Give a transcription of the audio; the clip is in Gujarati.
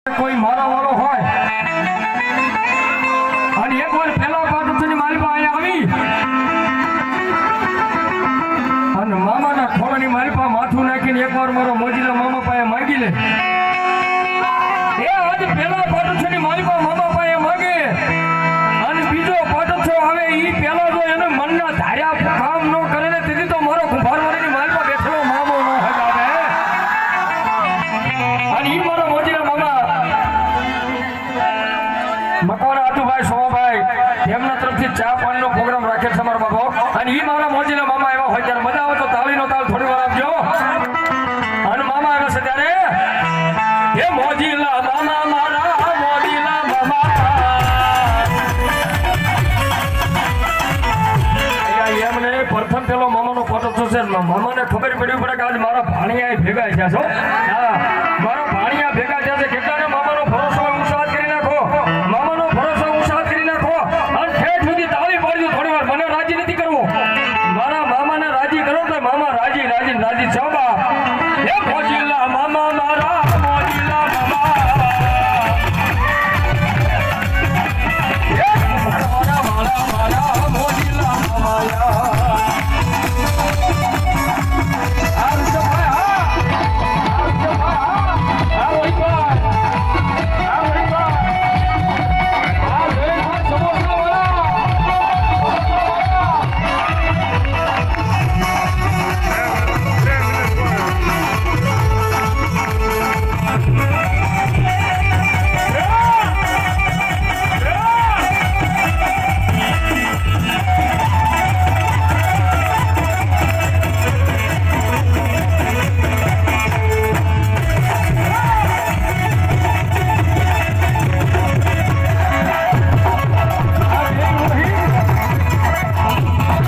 કોઈ મારા વાળો હોય અને એક વાર પેલા પાટણની માલિકા અહીંયા આવી અને મામાના ખોળાની માલિકા માથું નાખીને એકવાર મારો મોજીલા મામા પાસે માંગી લે એ આજે પેલા પાટણની માલિકા મામા પાસે માંગે અને બીજો પાટણ આવે ઈ પેલા જો એને મનના ધાર્યા કામ ન કરે ને તેથી તો મારો કુંભારવાડીની માલિકા બેઠેલો મામો ન હગાવે અને ઈ મારો મોજીલા મામા મકવાણા આટુભાઈ સોમાભાઈ તેમના તરફથી ચા પાણીનો પ્રોગ્રામ રાખે છે મારા બાબો અને ઈ મારા મોજીલા મામા એવા હોય ત્યારે મજા આવે તો તાળીનો તાળ થોડી વાર આપજો અને મામા આવે છે ત્યારે હે મોજીલા મામા મારા મોજીલા મામા એમને પ્રથમ પેલો મામાનો ફોટો થશે મામાને ખબર પડી પડે કે આજ મારા ભાણિયા ભેગા થયા છો હા મારા ભાણિયા ભેગા થયા